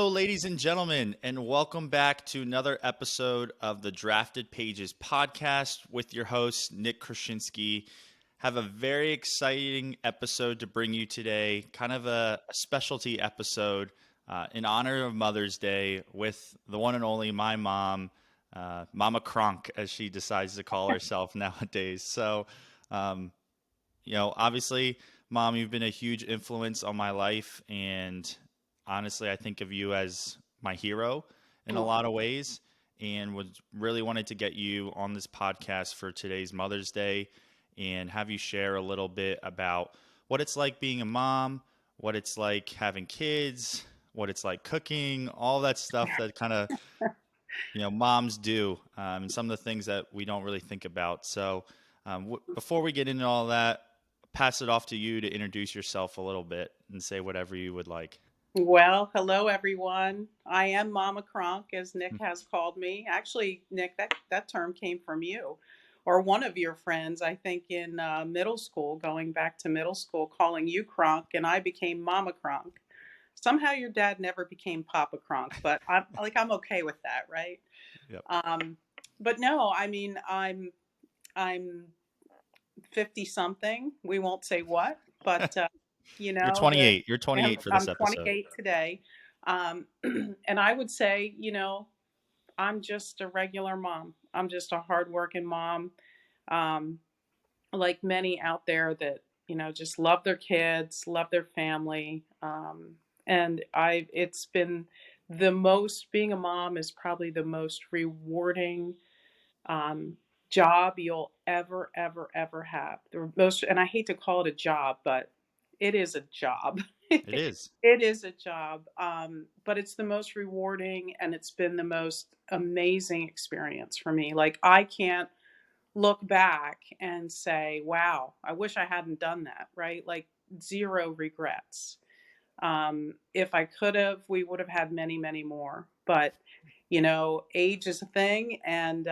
ladies and gentlemen, and welcome back to another episode of the Drafted Pages podcast with your host, Nick Chroscinski. Have a very exciting episode to bring you today, kind of a specialty episode in honor of Mother's Day with the one and only my mom, Mama Kronk, as she decides to call herself nowadays. Um, obviously, Mom, you've been a huge influence on my life, and honestly, I think of you as my hero in a Oh, lot of ways, and was really wanted to get you on this podcast for today's Mother's Day and have you share a little bit about what it's like being a mom, what it's like having kids, what it's like cooking, all that stuff that kind of moms do, and some of the things that we don't really think about. So, before we get into all that, pass it off to you to introduce yourself a little bit and say whatever you would like. well, hello everyone. I am Mama Kronk, as Nick has called me. Actually, Nick, that term came from you or one of your friends, I think, in middle school, going back to middle school, calling you Kronk, and I became Mama Kronk. Somehow your dad never became Papa Kronk, but I'm okay with that, right? Yep. Um, but no, I mean, I'm 50 something. We won't say what, but you You're know, the 28. You're 28 for this I'm episode. 28 today. And I would say, I'm just a regular mom. I'm just a hardworking mom. Um, like many out there that, just love their kids, love their family. And it's been being a mom is probably the most rewarding um, job you'll ever have. The most, and I hate to call it a job, but it is a job. It is. It is a job, but it's the most rewarding, and it's been the most amazing experience for me. Like, I can't look back and say, wow, I wish I hadn't done that, right? Like, zero regrets. If I could have, we would have had many, many more. But age is a thing, and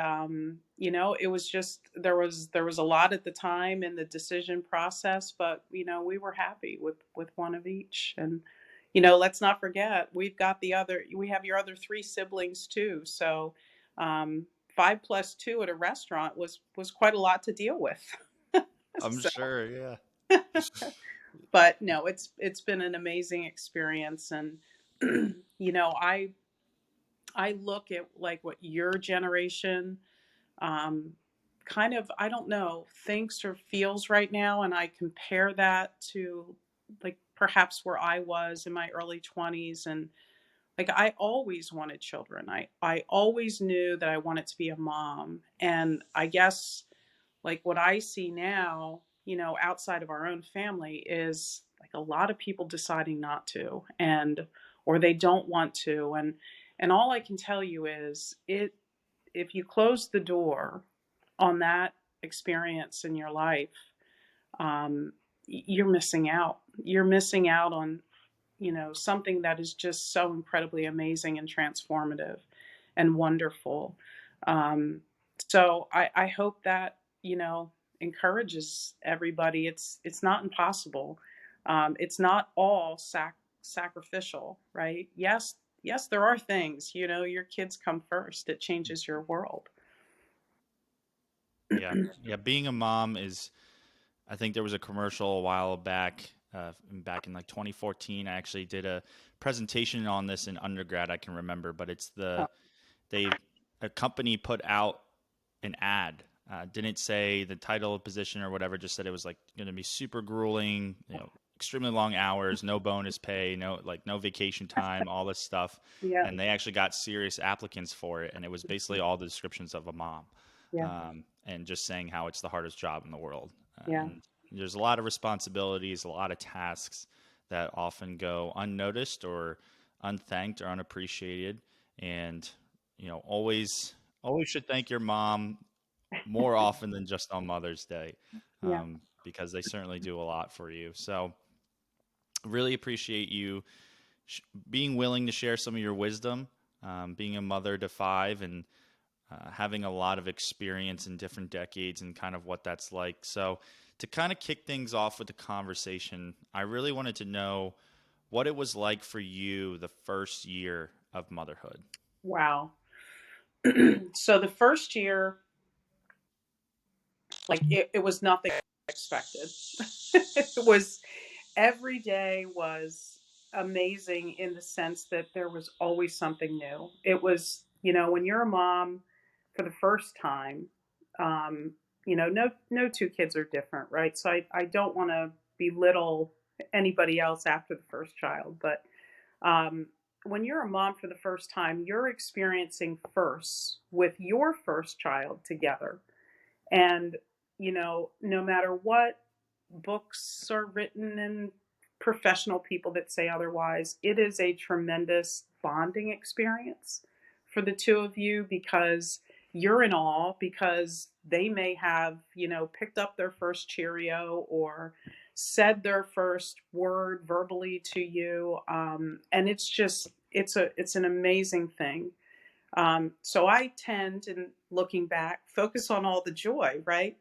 it was just there was a lot at the time in the decision process, but we were happy with one of each, and let's not forget we have your other three siblings too. So um, 5 plus 2 at a restaurant was quite a lot to deal with. I'm So, sure, yeah. but no, it's been an amazing experience, and I look at like what your generation um, kind of, I don't know, thinks or feels right now, and I compare that to like perhaps where I was in my early 20s. And like, I always wanted children. I always knew that I wanted to be a mom. And I guess like what I see now, outside of our own family, is like a lot of people deciding not to, and or they don't want to. And all I can tell you is, if you close the door on that experience in your life, you're missing out. You're missing out on, something that is just so incredibly amazing and transformative and wonderful. Um, so I hope that, encourages everybody. It's not impossible. It's not all sacrificial, right? Yes, there are things, your kids come first. It changes your world. Yeah. Yeah. Being a mom is, I think there was a commercial a while back in like 2014. I actually did a presentation on this in undergrad, I can remember, but they, a company put out an ad. Didn't say the title, position, or whatever. Just said it was like going to be super grueling, extremely long hours, no bonus pay, no vacation time, all this stuff. Yeah, And they actually got serious applicants for it, and it was basically all the descriptions of a mom, yeah, and just saying how it's the hardest job in the world. yeah, And there's a lot of responsibilities, a lot of tasks that often go unnoticed or unthanked or unappreciated, and always should thank your mom more often than just on Mother's Day, yeah. because they certainly do a lot for you. So, really appreciate you being willing to share some of your wisdom, being a mother to five, and having a lot of experience in different decades and kind of what that's like. So, to kind of kick things off with the conversation, I really wanted to know what it was like for you the first year of motherhood. Wow. So the first year, like it was nothing expected. It was every day was amazing in the sense that there was always something new. It was, when you're a mom for the first time, um, no two kids are different, right? So I don't want to belittle anybody else after the first child, but um, when you're a mom for the first time, you're experiencing firsts with your first child together. And, no matter what books are written and professional people that say otherwise, it is a tremendous bonding experience for the two of you because you're in awe because they may have, picked up their first Cheerio or said their first word verbally to you. And it's just, it's an amazing thing. So I tend, in looking back, focus on all the joy, right?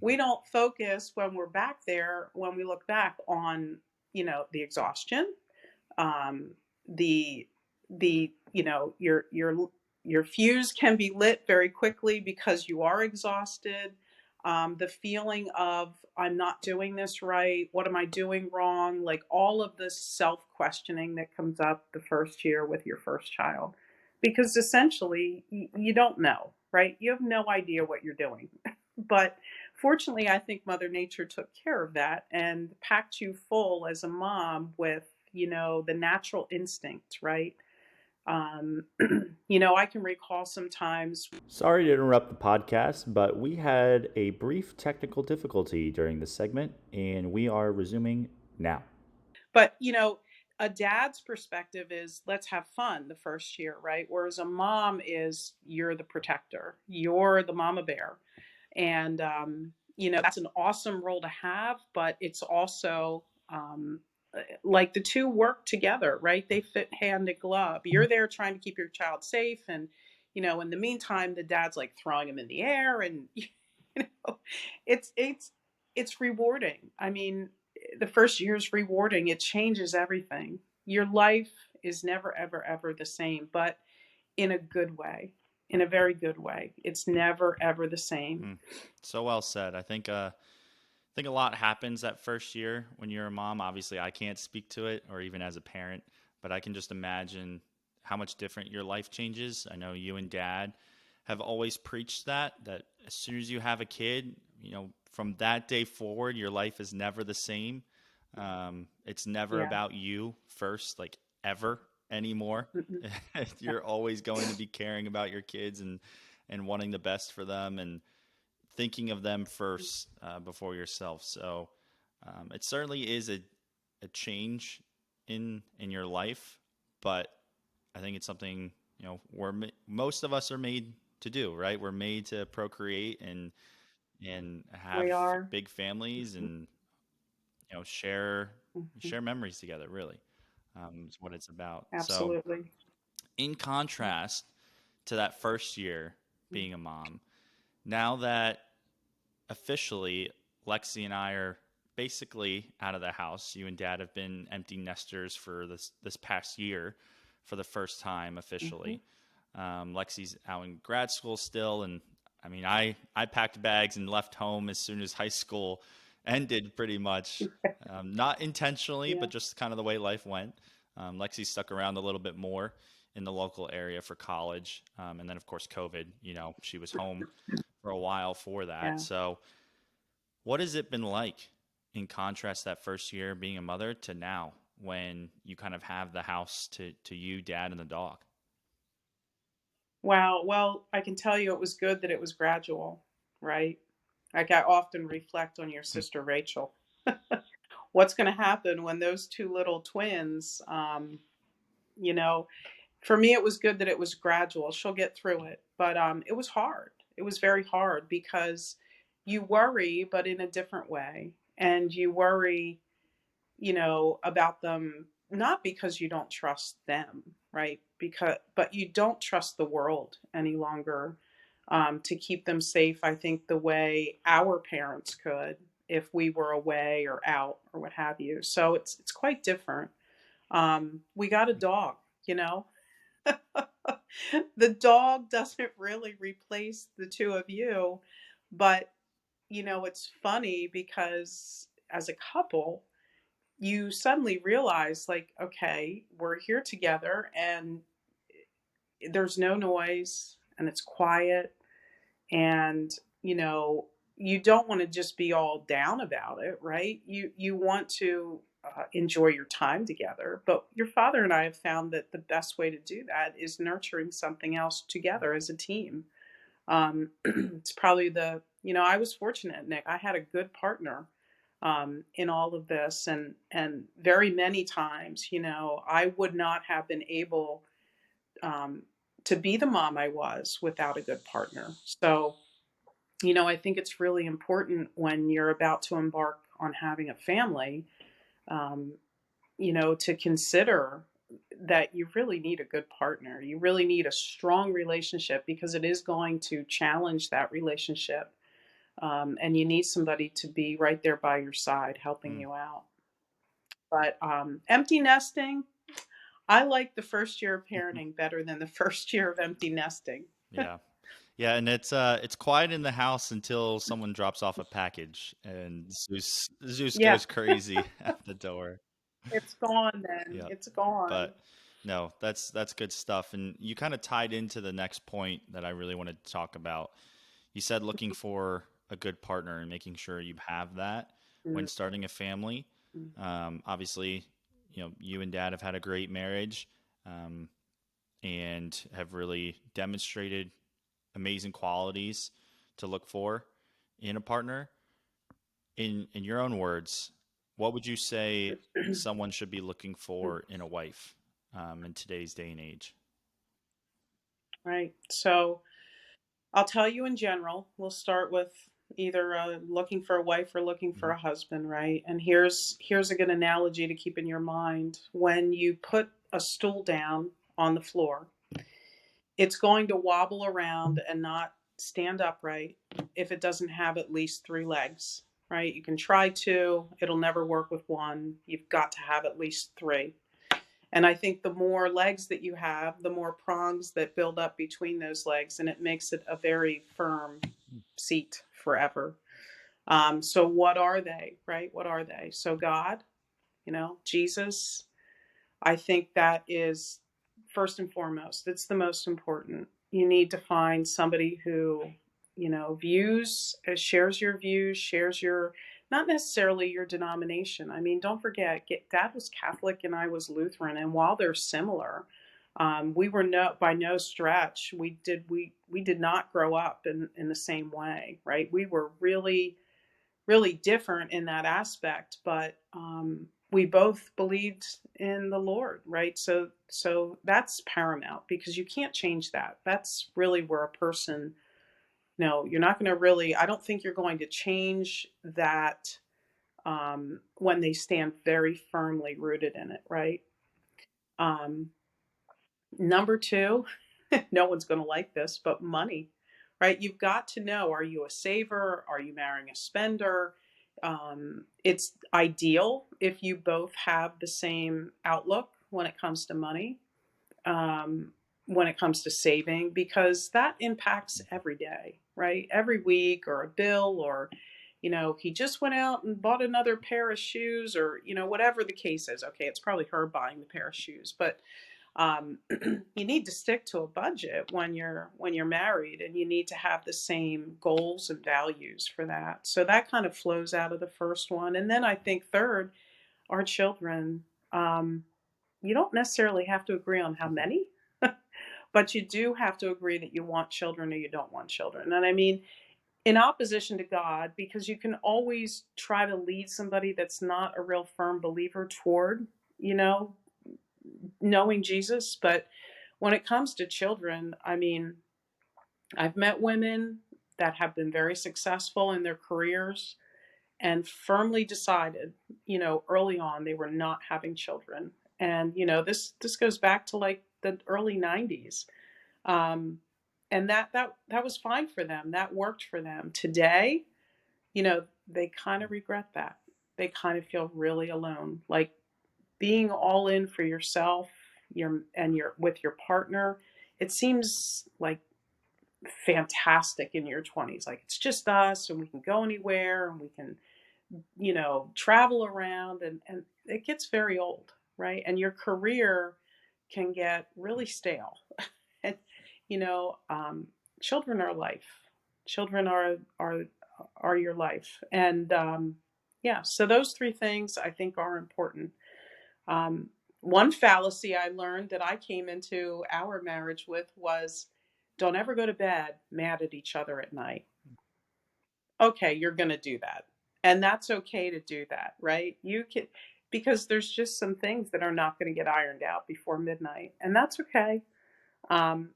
We don't focus when we're back there, when we look back on, the exhaustion, um, the, your fuse can be lit very quickly because you are exhausted. The feeling of, I'm not doing this right. What am I doing wrong? Like all of this self questioning that comes up the first year with your first child. Because essentially, you don't know, right? You have no idea what you're doing. But fortunately, I think Mother Nature took care of that and packed you full as a mom with, the natural instinct, right? Um, I can recall sometimes. Sorry to interrupt the podcast, but we had a brief technical difficulty during this segment, and we are resuming now. But, a dad's perspective is let's have fun the first year, right? Whereas a mom is you're the protector, you're the mama bear. And, that's an awesome role to have, but it's also like the two work together, right? They fit hand in glove. You're there trying to keep your child safe. And, in the meantime, the dad's like throwing him in the air and, it's, it's, it's rewarding. I mean, the first year is rewarding. It changes everything. Your life is never, ever, ever the same, but in a good way, in a very good way. It's never, ever the same. Mm. So well said. I think a lot happens that first year when you're a mom. Obviously, I can't speak to it or even as a parent, but I can just imagine how much different your life changes. I know you and dad have always preached that as soon as you have a kid, from that day forward, your life is never the same. It's never Yeah. about you first, like ever anymore. Mm-mm. You're always going to be caring about your kids and wanting the best for them and thinking of them first before yourself. So it certainly is a change in your life, but I think it's something most of us are made to do. Right, we're made to procreate and have We are. big families and share Mm-hmm. share memories together. Really, is what it's about. So, Absolutely. in contrast to that first year being a mom, now that officially Lexi and I are basically out of the house, you and Dad have been empty nesters for this past year for the first time Mm-hmm. officially. Lexi's out in grad school still, and I mean, I packed bags and left home as soon as high school ended, pretty much. Not intentionally, Yeah. but just kind of the way life went. Lexi stuck around a little bit more in the local area for college, and then of course COVID. She was home for a while for that. Yeah. So, what has it been like in contrast that first year being a mother to now when you kind of have the house to you, dad, and the dog? Wow. Well, I can tell you it was good that it was gradual, right? Like I often reflect on your sister Rachel. What's going to happen when those two little twins, you know, for me, it was good that it was gradual. She'll get through it. But it was hard. It was very hard because you worry, but in a different way. And you worry, about them not because you don't trust them, right? But you don't trust the world any longer to keep them safe. I think the way our parents could if we were away or out or what have you. So it's quite different. We got a dog, you know. The dog doesn't really replace the two of you, but it's funny because as a couple, you suddenly realize, like, okay, we're here together and there's no noise and it's quiet, and you know you don't want to just be all down about it, right? You want to enjoy your time together, but your father and I have found that the best way to do that is nurturing something else together as a team. It's probably I was fortunate, Nick. I had a good partner in all of this, and very many times, I would not have been able um, to be the mom I was without a good partner. So, I think it's really important when you're about to embark on having a family, um, to consider that you really need a good partner. You really need a strong relationship because it is going to challenge that relationship. And you need somebody to be right there by your side helping Mm, you out. But empty nesting, I like the first year of mhm. parenting better than the first year of empty nesting. Yeah. Yeah, and it's quiet in the house until someone drops off a package and Zeus Yeah, goes crazy at the door. it's gone then. Yeah. It's gone. But no, that's good stuff. And you kind of tied into the next point that I really wanted to talk about. You said looking for a good partner and making sure you have that when Mm, starting a family. mm, Obviously, you and dad have had a great marriage, um, and have really demonstrated amazing qualities to look for in a partner. In your own words, what would you say someone should be looking mm. for in a wife, in today's day and age? Right. So I'll tell you in general. We'll start with either looking for a wife or looking for Hmm. a husband, right? And here's a good analogy to keep in your mind. When you put a stool down on the floor, it's going to wobble around and not stand upright if it doesn't have at least three legs, right? You can try two, it'll never work with one. You've got to have at least three. And I think the more legs that you have, the more prongs that build up between those legs, and it makes it a very firm seat forever. So, what are they, right? What are they? So, God, Jesus, I think that is first and foremost. It's the most important. You need to find somebody who, shares your views, shares your, not necessarily your denomination. I mean, don't forget, Dad was Catholic and I was Lutheran, and while they're similar, we were by no stretch. We did not grow up in the same way, right? We were really really different in that aspect, but we both believed in the Lord, right? So that's paramount because you can't change that. That's really where a person, no, you're not going to really. I don't think you're going to change that when they stand very firmly rooted in it, right? Um, Number two, no one's going to like this, but money, right? You've got to know, are you a saver? Are you marrying a spender? It's ideal if you both have the same outlook when it comes to money, um, when it comes to saving, because that impacts every day, right? Every week, or a bill, or he just went out and bought another pair of shoes, or whatever the case is. Okay, it's probably her buying the pair of shoes, but you need to stick to a budget when you're married, and you need to have the same goals and values for that. So that kind of flows out of the first one. And then I think third, our children. You don't necessarily have to agree on how Hmm. many, but you do have to agree that you want children or you don't want children. And I mean, in opposition to God, because you can always try to lead somebody that's not a real firm believer toward, you know, knowing Jesus. But when it comes to children, I mean, I've met women that have been very successful in their careers and firmly decided, early on they were not having children. And this goes back to like the early 90s. Um, and that was fine for them. That worked for them. Today, they kind of regret that. They kind of feel really alone. Like being all in for yourself, your with your partner, it seems like fantastic in your 20s. Like it's just us and we can go anywhere and we can, travel around, and it gets very old, right? And your career can get really stale. And you know, children are life. Children are your life. And yeah, so those three things I think are important. Um, One fallacy I learned that I came into our marriage with was, don't ever go to bed mad at each other at night. Okay, you're going to do that. And that's okay to do that, right? You can, because there's just some things that are not going to get ironed out before midnight, and that's okay.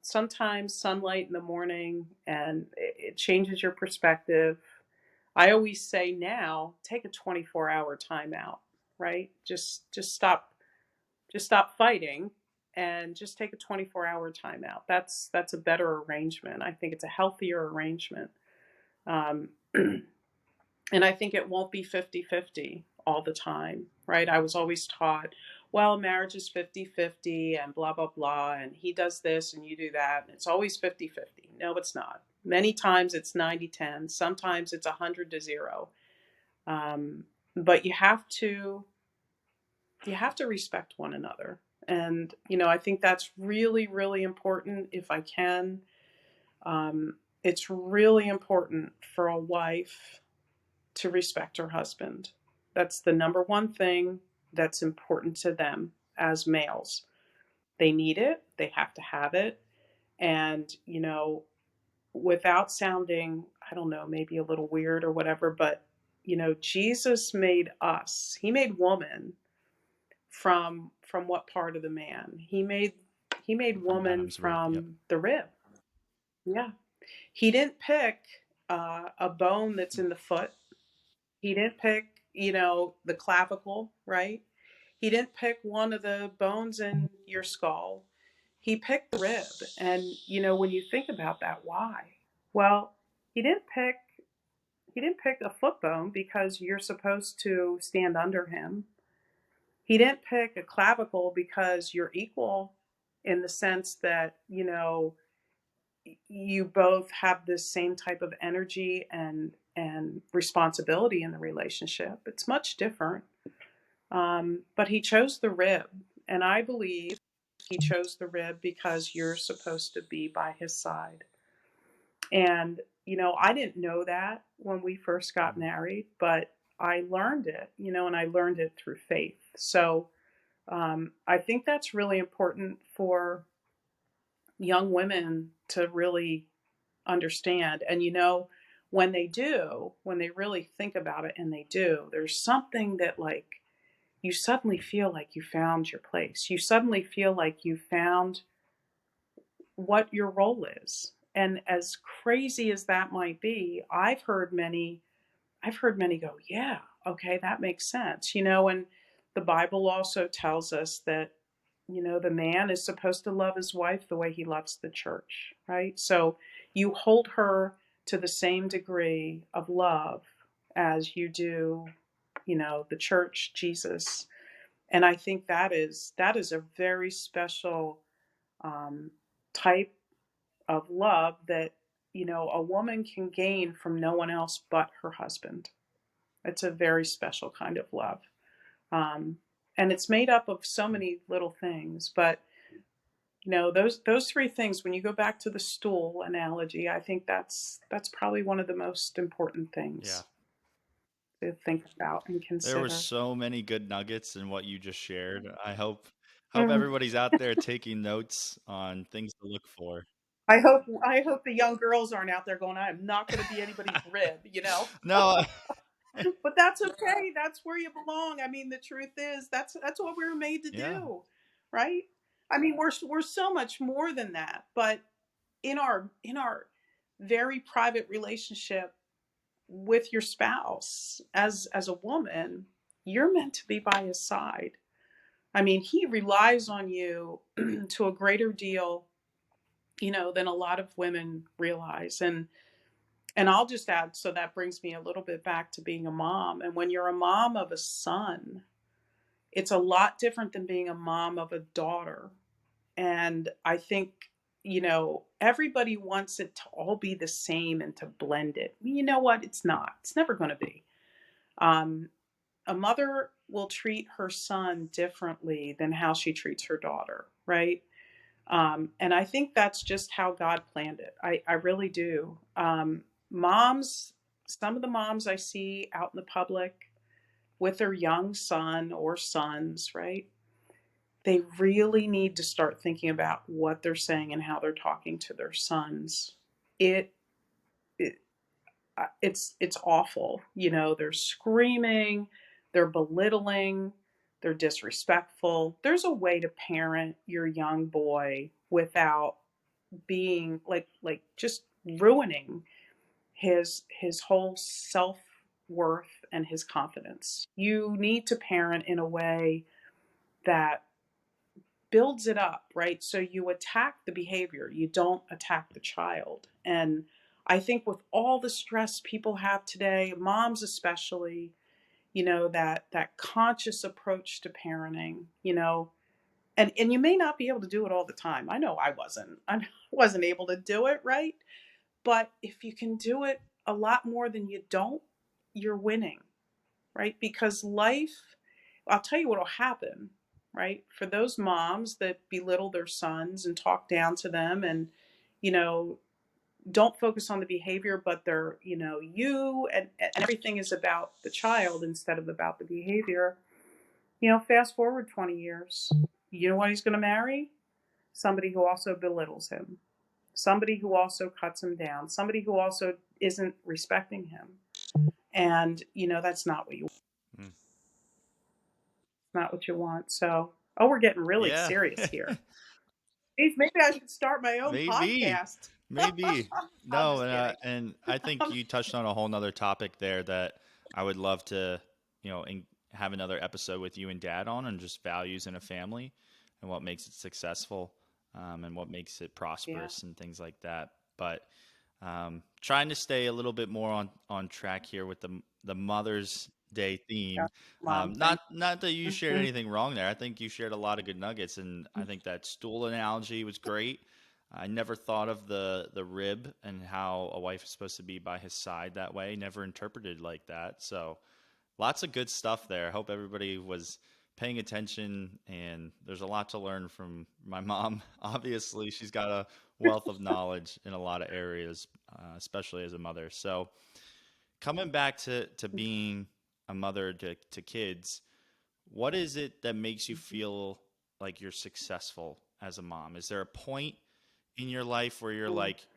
Sometimes sunlight in the morning, and it changes your perspective. I always say now, take a 24-hour timeout, right? Just stop fighting and just take a 24-hour timeout. That's a better arrangement. I think it's a healthier arrangement. Um, and I think it won't be 50-50 all the time, right? I was always taught, well, marriage is 50-50 and blah, blah, blah. And he does this and you do that. And it's always 50-50. No, it's not. Many times it's 90-10. Sometimes it's 100-0. Um, but you have to respect one another. And, I think that's really, really important. If I can, it's really important for a wife to respect her husband. That's the number one thing that's important to them as males. They need it, they have to have it. And, without sounding, I don't know, maybe a little weird or whatever, but, Jesus made us, he made woman from what part of the man? He made From woman Adam's rib. Yep. from the rib. Yeah. He didn't pick a bone that's in the foot. He didn't pick, the clavicle, right? He didn't pick one of the bones in your skull. He picked the rib. And, when you think about that, why? Well, he didn't pick he didn't pick a foot bone because you're supposed to stand under him. He didn't pick a clavicle because you're equal in the sense that, you both have this same type of energy and responsibility in the relationship. It's much different. But he chose the rib, and I believe he chose the rib because you're supposed to be by his side. And I didn't know that when we first got married, but I learned it, and I learned it through faith. So I think that's really important for young women to really understand. And when they do, when they really think about it and they do, there's something that, like, you suddenly feel like you found your place. You suddenly feel like you found what your role is. And as crazy as that might be, I've heard many go, yeah, okay, that makes sense. And the Bible also tells us that, the man is supposed to love his wife the way he loves the church, right? So you hold her to the same degree of love as you do, the church, Jesus. And I think that is a very special um, type of love that, a woman can gain from no one else but her husband. It's a very special kind of love. Um, and it's made up of so many little things, but those three things, when you go back to the stool analogy, I think that's probably one of the most important Yeah. things to think about and There were consider. so many good nuggets in what you just shared. I hope Mm. everybody's out there taking notes on things to look for. I hope the young girls aren't out there going, I am not going to be anybody's rib. No, But that's okay. That's where you belong. I mean, the truth is that's what we were made to yeah. do, right? I mean, we're so much more than that. But in our very private relationship with your spouse, as a woman, you're meant to be by his side. I mean, he relies on you to a greater deal, than a lot of women realize. And I'll just add, so that brings me a little bit back to being a mom. And when you're a mom of a son, It's a lot different than being a mom of a daughter. And I think, everybody wants it to all be the same and to blend it. You know what? It's not. It's never going to be. Um, a mother will treat her son differently than how she treats her daughter, right? And I think that's just how God planned it. I really do. Moms, some of the moms I see out in the public with their young son or sons, right? They really need to start thinking about what they're saying and how they're talking to their sons. It, it it's awful. They're screaming, they're belittling, they're disrespectful. There's a way to parent your young boy without being like just ruining his whole self-worth and his confidence. You need to parent in a way that builds it up, right? So you attack the behavior, you don't attack the child. And I think with all the stress people have today, moms especially, that conscious approach to parenting, and you may not be able to do it all the time. I know I wasn't able to do it, right? But if you can do it a lot more than you don't, you're winning, right? Because life, I'll tell you what will happen, right? For those moms that belittle their sons and talk down to them and, you know, don't focus on the behavior, but they're, you and everything is about the child instead of about the behavior. Fast forward 20 years. You know what he's going to marry? Somebody who also belittles him, somebody who also cuts him down, somebody who also isn't respecting him. And, that's Mm. not what you want. So, oh, we're getting really Yeah. serious here. Geez, maybe I should start my own Maybe. podcast. Maybe. I'm No, just kidding. and I think Um, you touched on a whole nother topic there that I would love to, have another episode with you and dad on, and just values in a family and what makes it successful, and what makes it yeah, prosperous and things like that. But trying to stay a little bit more on track here with the Mother's Day yeah, theme. mom thing. Not that you shared Hmm. anything wrong there. I think you shared a lot of good nuggets, and I think that stool analogy was great. I never thought of the rib and how a wife is supposed to be by his side that way. Never interpreted like that. So lots of good stuff there. Hope everybody was paying attention, and there's a lot to learn from my mom. Obviously, she's got a wealth of knowledge in a lot of areas, especially as a mother. So coming back to being a mother to kids, what is it that makes you feel like you're successful as a mom? Is there a point in your life where you're Mm. like,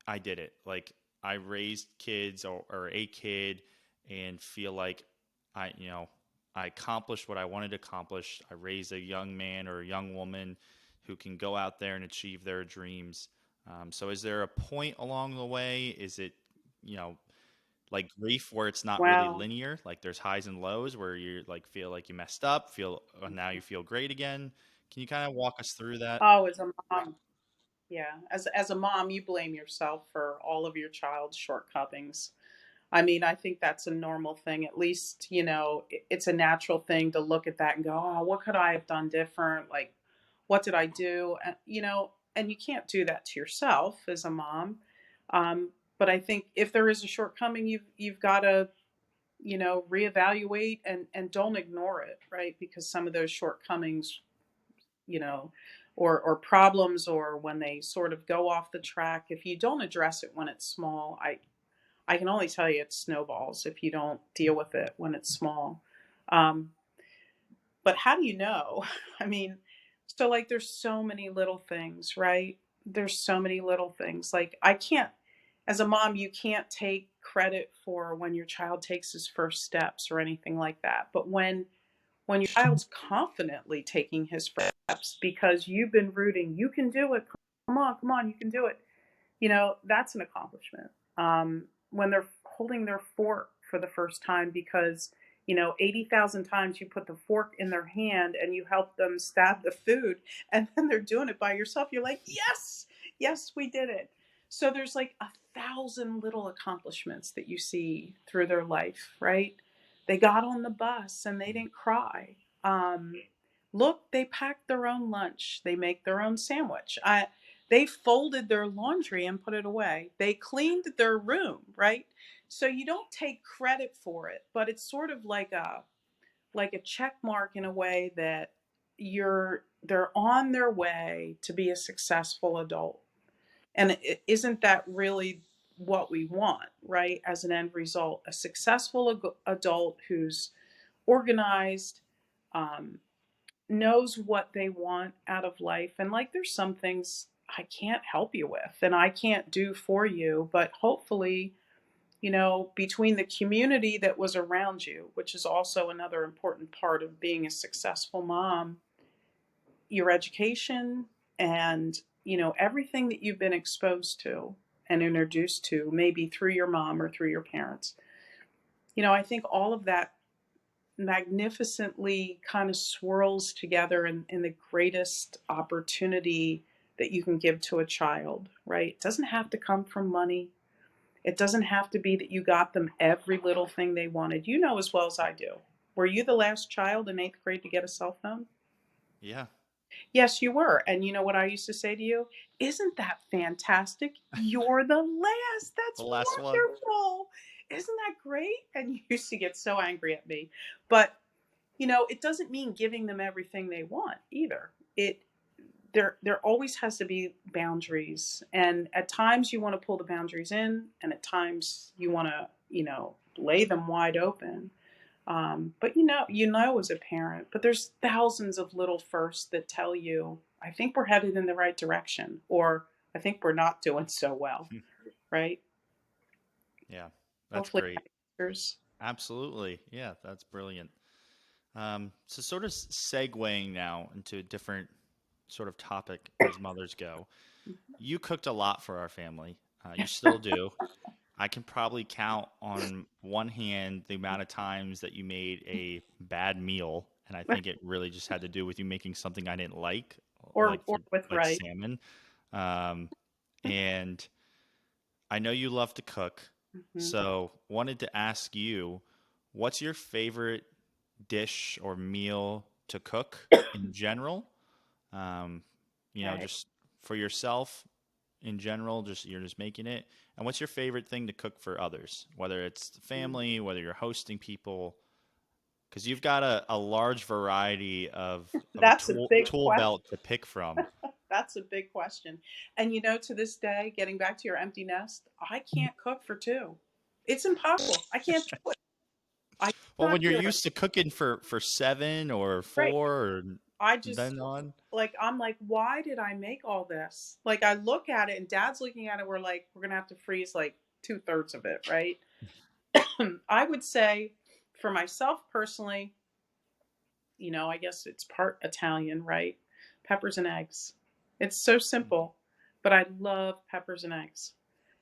I did it? Like, I raised kids, or a kid, and feel like I accomplished what I wanted to accomplish. I raised a young man or a young woman who can go out there and achieve their dreams. So is there a point along the way? Is it, you know, like grief where it's not really Wow. linear, like there's highs and lows where you like feel like you messed up, feel now you feel great again. Can you kind of walk us through that? Oh, as a mom, yeah. As a mom, you blame yourself for all of your child's shortcomings. I mean, I think that's a normal thing. At least, it's a natural thing to look at that and go, "Oh, what could I have done different? Like, what did I do?" And you can't do that to yourself as a mom. But I think if there is a shortcoming, you've got to, reevaluate and don't ignore it, right? Because some of those shortcomings, you know, or problems, or when they sort of go off the track, if you don't address it when it's small, I can only tell you it snowballs if you don't deal with it when it's small. Um, but how do you know? I mean, so like there's so many little things, right? There's so many little things. Like I can't, as a mom, you can't take credit for when your child takes his first steps or anything like that. But when your child's confidently taking his first steps because you've been rooting, you can do it. Come on, you can do it. That's an accomplishment. When they're holding their fork for the first time because 80,000 times you put the fork in their hand and you help them stab the food, and then they're doing it by yourself, you're like, yes, yes, we did it. So there's like 1,000 little accomplishments that you see through their life, right? They got on the bus and they didn't cry. Um, look, they pack their own lunch. They make their own sandwich. They folded their laundry and put it away. They cleaned their room, right? So you don't take credit for it, but it's sort of like a check mark in a way that they're on their way to be a successful adult. And isn't that really what we want, right? As an end result, a successful adult who's organized, um, knows what they want out of life. And like, there's some things I can't help you with and I can't do for you, but hopefully, between the community that was around you, which is also another important part of being a successful mom, your education and, everything that you've been exposed to and introduced to, maybe through your mom or through your parents. I think all of that magnificently kind of swirls together in the greatest opportunity that you can give to a child, right? It doesn't have to come from money. It doesn't have to be that you got them every little thing they wanted. You know as well as I do. Were you the last child in eighth grade to get a cell phone? Yeah. Yes, you were. And you know what I used to say to you? Isn't that fantastic? You're the last. The That's last one. wonderful. Isn't that great? And you used to get so angry at me. But it doesn't mean giving them everything they want either. There always has to be boundaries, and at times you want to pull the boundaries in, and at times you want to lay them wide open. But as a parent, but there's thousands of little firsts that tell you, I think we're headed in the right direction, or I think we're not doing so well, right? Yeah, that's Hopefully great. that answers. Absolutely. Yeah, that's brilliant. So sort of segueing now into a different sort of topic as mothers go. You cooked a lot for our family. You still do. I can probably count on one hand the amount of times that you made a bad meal, and I think it really just had to do with you making something I didn't or like or for with like right. salmon. Um, and I know you love to cook, Hmm. so wanted to ask you, what's your favorite dish or meal to cook in general? Um, Okay. just for yourself in general, just you're just making it. And what's your favorite thing to cook for others, whether it's the family, whether you're hosting people? Because you've got a large variety of a That's a big tool question. belt to pick from. That's a big question. And to this day, getting back to your empty nest, I can't cook for two. It's impossible. I can't do it. I Well, cannot when you're do it. used to cooking for seven or Right. four or I just then on, I'm like, why did I make all this? Like, I look at it and dad's looking at it. We're like, we're going to have to freeze like two-thirds of it, right? I would say for myself personally, I guess it's part Italian, right? Peppers and eggs. It's so simple, but I love peppers and eggs.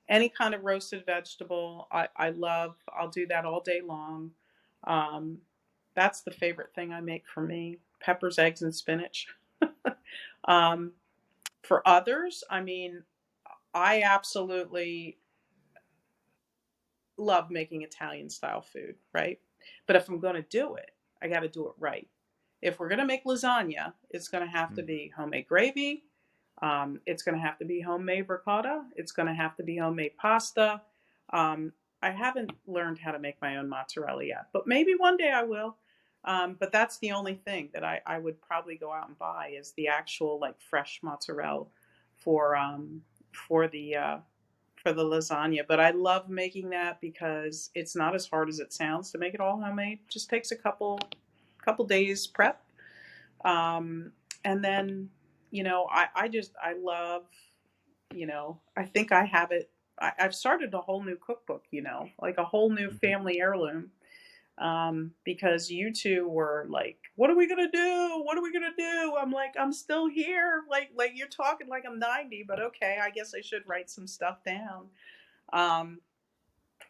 Any kind of roasted vegetable, I love. I'll do that all day long. Um, that's the favorite thing I make for me: peppers, eggs, and spinach. um, for others, I mean, I absolutely love making Italian style food, right? But if I'm going to do it, I got to do it right. If we're going to make lasagna, it's going to have to mm, be homemade gravy. It's going to have to be homemade ricotta. It's going to have to be homemade pasta. Um, I haven't learned how to make my own mozzarella yet, but maybe one day I will. But that's the only thing that I would probably go out and buy is the actual like fresh mozzarella for um, for the uh, for the lasagna. But I love making that because it's not as hard as it sounds to make it all homemade. It just takes a couple days prep. Um, and then, I love, I think I have it. I've started a whole new cookbook, like a whole new mhm. family heirloom. Because you two were like, what are we gonna do? What are we gonna do? I'm like, I'm still here. Like you're talking like I'm 90, but okay, I guess I should write some stuff down. Um,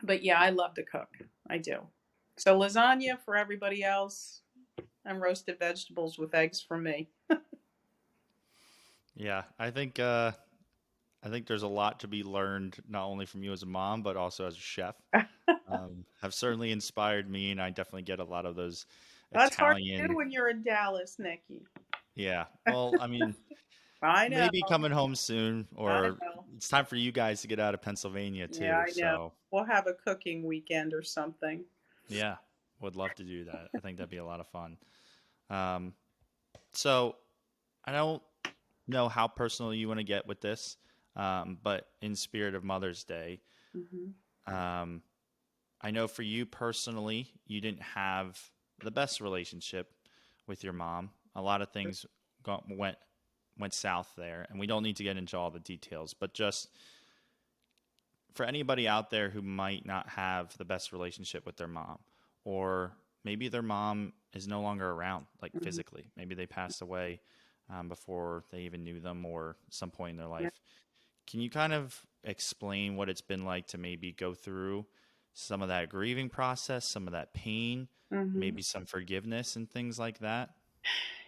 but yeah, I love to cook. I do. So lasagna for everybody else, and roasted vegetables with eggs for me. Yeah, I think there's a lot to be learned not only from you as a mom but also as a chef. Have certainly inspired me, and I definitely get a lot of those That's hard to do Italian. when you're in Dallas, Nikki. Yeah. Well, I mean, I know. maybe coming home soon, I or know. it's time for you guys to get out of Pennsylvania Yeah, too. I know. So, We'll have a cooking weekend or something. yeah, would love to do that. I think that'd be a lot of fun. Um, so I don't know how personal you want to get with this, but in spirit of Mother's Day, Hmm. um, I know for you personally, you didn't have the best relationship with your mom. A lot of things went south there, and we don't need to get into all the details, but just for anybody out there who might not have the best relationship with their mom, or maybe their mom is no longer around, like Hmm. physically, maybe they passed away before they even knew them or some point in their Yeah. life. Can you kind of explain what it's been like to maybe go through some of that grieving process, some of that pain, Hmm. maybe some forgiveness and things like that?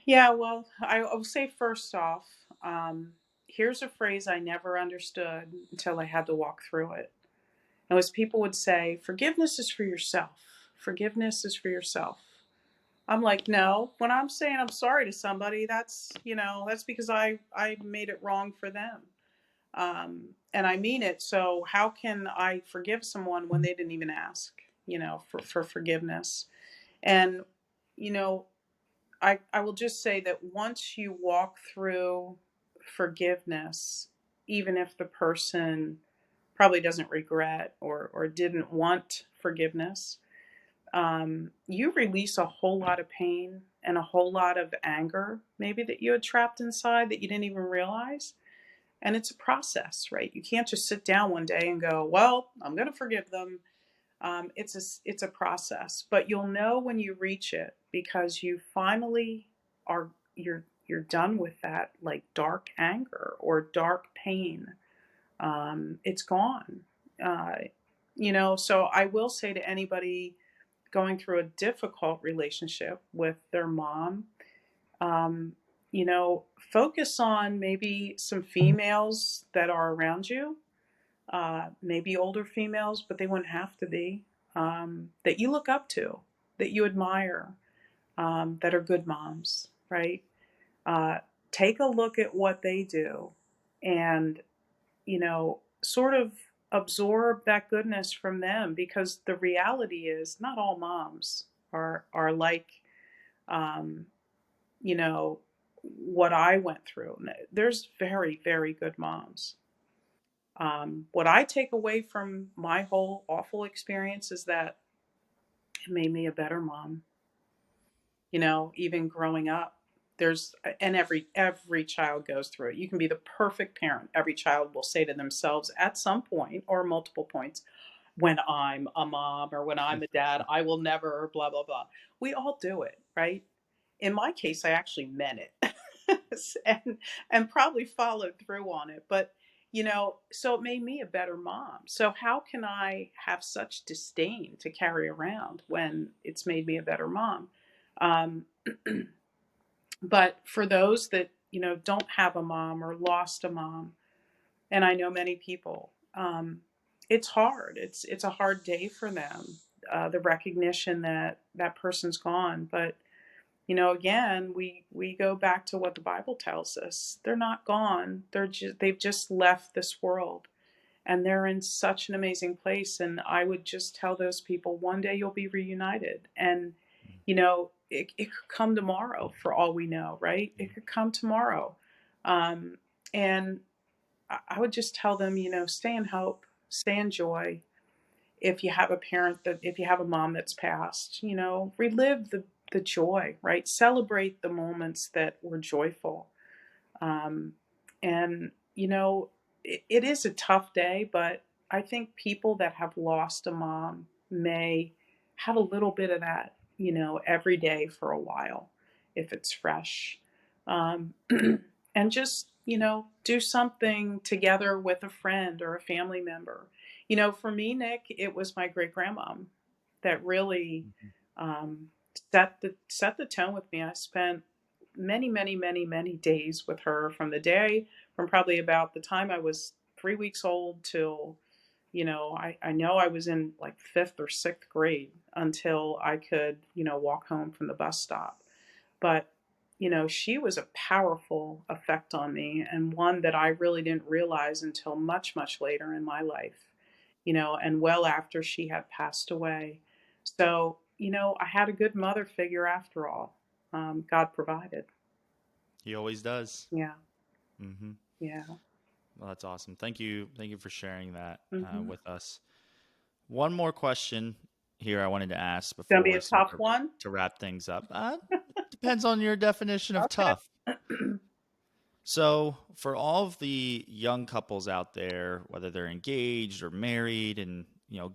Yeah, well, I'll say first off, um, here's a phrase I never understood until I had to walk through it. It was people would say, forgiveness is for yourself. Forgiveness is for yourself. I'm like, no, when I'm saying I'm sorry to somebody, that's because I made it wrong for them. And I mean it. So how can I forgive someone when they didn't even ask, for forgiveness? And, you know, I will just say that once you walk through forgiveness, even if the person probably doesn't regret or didn't want forgiveness, you release a whole lot of pain and a whole lot of anger, maybe that you had trapped inside that you didn't even realize. And it's a process, right? You can't just sit down one day and go, well, I'm going to forgive them. It's a process, but you'll know when you reach it because you finally are you're done with that like dark anger or dark pain. It's gone. Uh, so I will say to anybody going through a difficult relationship with their mom, um, focus on maybe some females that are around you, maybe older females, but they wouldn't have to be, that you look up to, that you admire, that are good moms, right? Uh, Take a look at what they do and, sort of absorb that goodness from them because the reality is not all moms are like, um, you know, what I went through. There's very, very good moms. What I take away from my whole awful experience is that it made me a better mom. Even growing up, and every child goes through it. You can be the perfect parent. Every child will say to themselves at some point or multiple points, when I'm a mom or when I'm a dad, I will never blah blah blah. We all do it, right? In my case, I actually meant it and probably followed through on it. But, so it made me a better mom. So, how can I have such disdain to carry around when it's made me a better mom? Um, but for those that, don't have a mom or lost a mom, and I know many people, it's hard. It's a hard day for them. The recognition that that person's gone, but again, we go back to what the Bible tells us. They're not gone. They've just left this world and they're in such an amazing place, and I would just tell those people one day you'll be reunited, and it could come tomorrow for all we know, right? It could come tomorrow. Um, and I would just tell them, stay in hope, stay in joy. If you have a mom that's passed, relive the joy, right? Celebrate the moments that were joyful. Um, and, it is a tough day, but I think people that have lost a mom may have a little bit of that, every day for a while if it's fresh. And just, do something together with a friend or a family member. For me, Nick, it was my great grandmom that really Mhm. um, set the tone with me. I spent many, many, many, many days with her from probably about the time I was 3 weeks old till I know I was in like fifth or sixth grade until I could, walk home from the bus stop. But, she was a powerful effect on me, and one that I really didn't realize until much, much later in my life, and well after she had passed away. So, I had a good mother figure after all. God provided. He always does. Yeah. Hmm. Yeah. Well, that's awesome. Thank you for sharing that Hmm. with us. One more question here I wanted to ask Gonna before be a we start tough one. to wrap things up. Depends on your definition of Okay. tough. So, for all of the young couples out there, whether they're engaged or married, and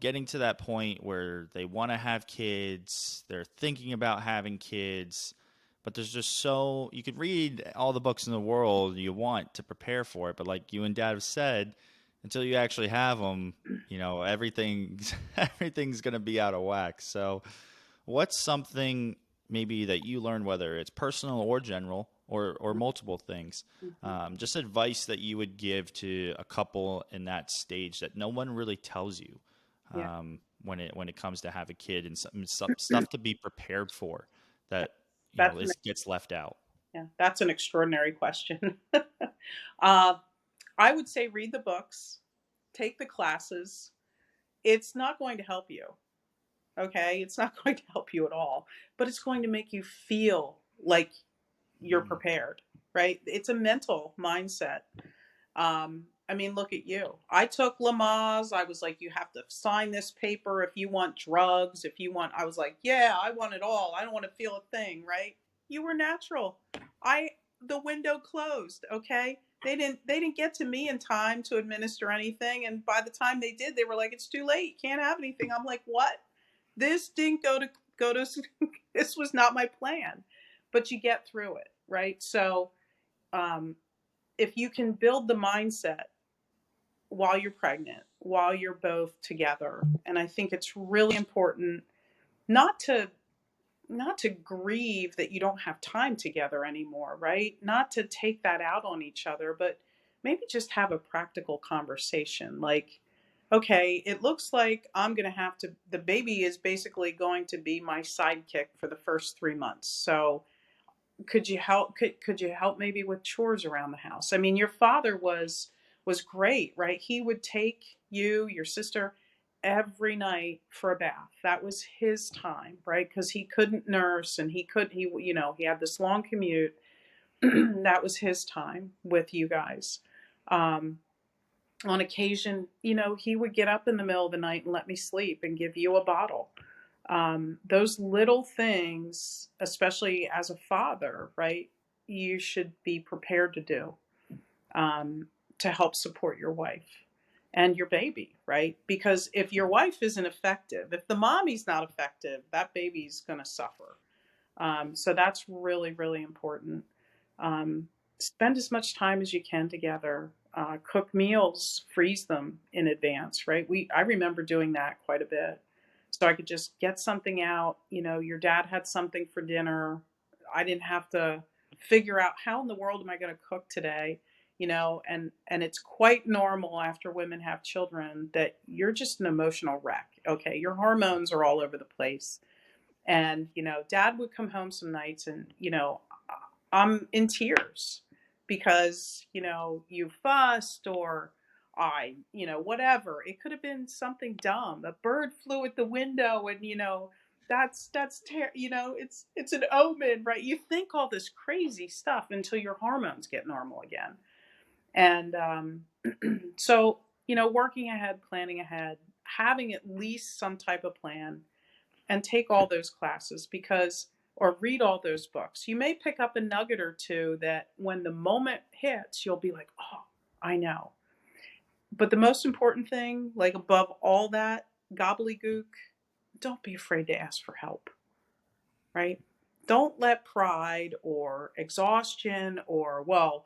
getting to that point where they want to have kids, they're thinking about having kids, but there's just so you could read all the books in the world you want to prepare for it, but like you and Dad have said, until you actually have them, everything's everything's gonna be out of whack. So, what's something maybe that you learned, whether it's personal or general or multiple things, Hmm. just advice that you would give to a couple in that stage that no one really tells you Yeah. when it comes to have a kid and some stuff to be prepared for that That's an, this gets left out. yeah, that's an extraordinary question. uh, I would say read the books, take the classes. It's not going to help you. Okay. It's not going to help you at all, but it's going to make you feel like you're Mm. prepared, right? It's a mental mindset. I mean, look at you. I took Lamaze. I was like, you have to sign this paper if you want drugs, if you want, I was like, yeah, I want it all. I don't want to feel a thing, right? You were natural. I, the window closed. Okay. They didn't get to me in time to administer anything. And by the time they did, they were like, it's too late. You can't have anything. I'm like, what? This didn't go to, this was not my plan, but you get through it. Right. So, um, if you can build the mindset while you're pregnant, while you're both together. And I think it's really important not to not to grieve that you don't have time together anymore, right? Not to take that out on each other, but maybe just have a practical conversation like, okay, it looks like I'm going to have to, the baby is basically going to be my sidekick for the first 3 months. So could you help maybe with chores around the house? I mean, your father was great, right? He would take you, your sister, every night for a bath. That was his time, right? Because he couldn't nurse, and he had this long commute. That was his time with you guys. um, on occasion, he would get up in the middle of the night and let me sleep and give you a bottle. Those little things, especially as a father, right, you should be prepared to do, um, to help support your wife and your baby, right? Because if your wife isn't effective, if the mommy's not effective, that baby's going to suffer. So that's really, really important. Spend as much time as you can together. Cook meals, freeze them in advance, right? I remember doing that quite a bit. So I could just get something out. Your dad had something for dinner. I didn't have to figure out how in the world am I going to cook today. And it's quite normal after women have children that you're just an emotional wreck. Okay, your hormones are all over the place. And, dad would come home some nights and, I'm in tears because, you fussed or whatever. It could have been something dumb. A bird flew at the window and, it's an omen, right? You think all this crazy stuff until your hormones get normal again. And so, working ahead, planning ahead, having at least some type of plan, and take all those classes because or read all those books. You may pick up a nugget or two that when the moment hits, you'll be like, "Oh, I know." But the most important thing, like above all that gobbledygook, don't be afraid to ask for help, right? Don't let pride or exhaustion or, well,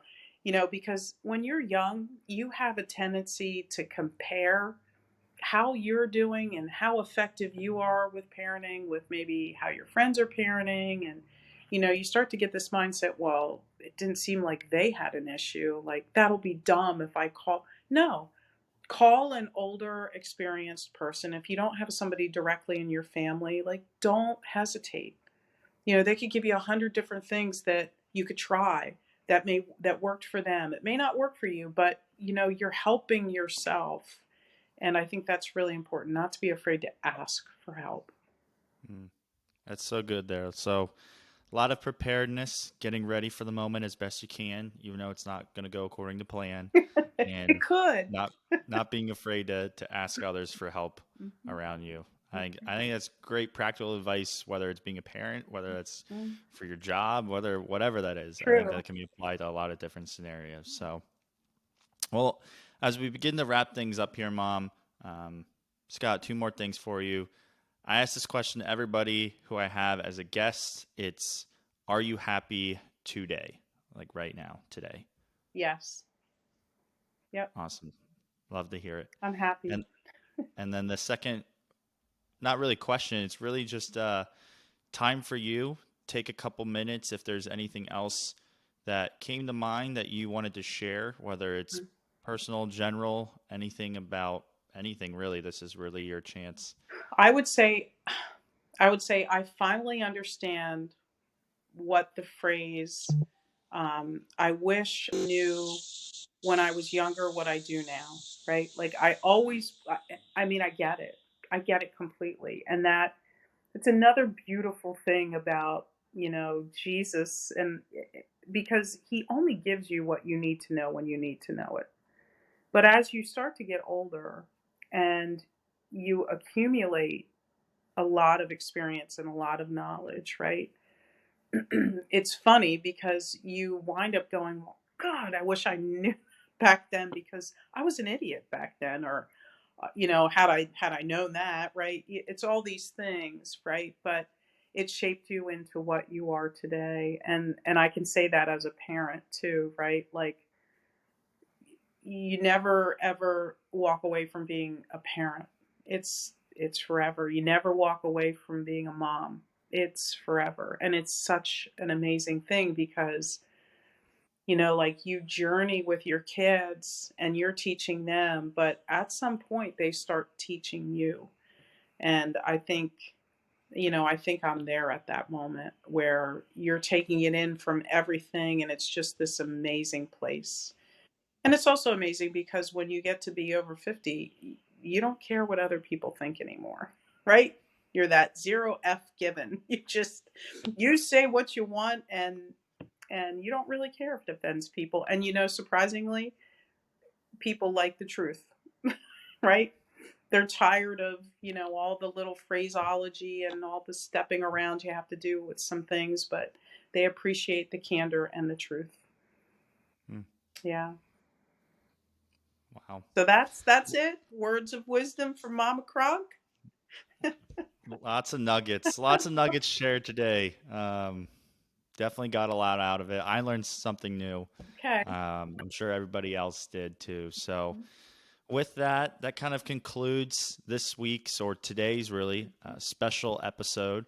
because when you're young, you have a tendency to compare how you're doing and how effective you are with parenting with maybe how your friends are parenting. And you start to get this mindset, well, it didn't seem like they had an issue, like that'll be dumb if I call. No, call an older experienced person. If you don't have somebody directly in your family, like, don't hesitate. They could give you 100 different things that you could try that worked for them. It may not work for you, but you're helping yourself. And I think that's really important, not to be afraid to ask for help. Mm, that's so good there. So a lot of preparedness, getting ready for the moment as best you can, even though it's not going to go according to plan, It and could. not not being afraid to ask others for help Mhm. around you. I think that's great practical advice, whether it's being a parent, whether that's Mhm. for your job, whatever that is. I think True. that can be applied to a lot of different scenarios. So, well, as we begin to wrap things up here, Mom, um, Scott, two more things for you. I ask this question to everybody who I have as a guest. It's, are you happy today? Like right now, today. Yes. Yep. Awesome. Love to hear it. I'm happy. And and then the second, not really question, it's really just time for you. Take a couple minutes if there's anything else that came to mind that you wanted to share, whether it's personal, general, anything about anything really. This is really your chance. I would say I finally understand what the phrase I wish I knew when I was younger what I do now, right? Like I mean, I get it. I get it completely. And that it's another beautiful thing about, Jesus, and because he only gives you what you need to know when you need to know it. But as you start to get older and you accumulate a lot of experience and a lot of knowledge, right? It's funny because you wind up going, well, God, I wish I knew back then because I was an idiot back then, or had I known that, right? It's all these things, right? But it shaped you into what you are today, and I can say that as a parent too, right? Like, you never ever walk away from being a parent. It's forever. You never walk away from being a mom. It's forever. And it's such an amazing thing because, like, you journey with your kids and you're teaching them, but at some point they start teaching you. And I think I'm there at that moment where you're taking it in from everything and it's just this amazing place. And it's also amazing because when you get to be over 50, you don't care what other people think anymore, right? You're that zero F given. You say what you want, and you don't really care if it offends people. And surprisingly, people like the truth, right? They're tired of, all the little phraseology and all the stepping around you have to do with some things, but they appreciate the candor and the truth. Hmm. Yeah. Wow. So that's it. Words of wisdom from Mama Kronk. Lots of nuggets shared today. Definitely got a lot out of it. I learned something new. Okay. I'm sure everybody else did too. So, with that, that kind of concludes this week's or today's really special episode.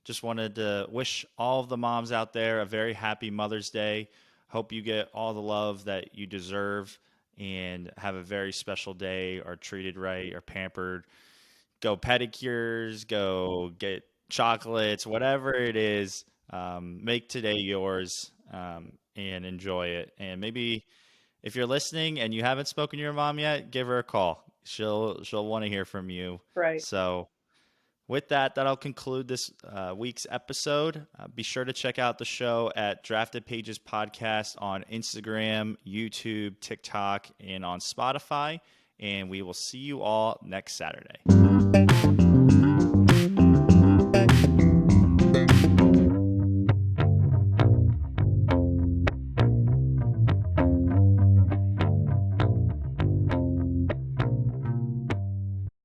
Just wanted to wish all of the moms out there a very happy Mother's Day. Hope you get all the love that you deserve and have a very special day, are treated right, or pampered. Go pedicures, go get chocolates, whatever it is. Make today yours, and enjoy it. And maybe if you're listening and you haven't spoken to your mom yet, give her a call. She'll want to hear from you. Right. So with that, that'll conclude this week's episode. Be sure to check out the show at Drafted Pages Podcast on Instagram, YouTube, TikTok, and on Spotify. And we will see you all next Saturday.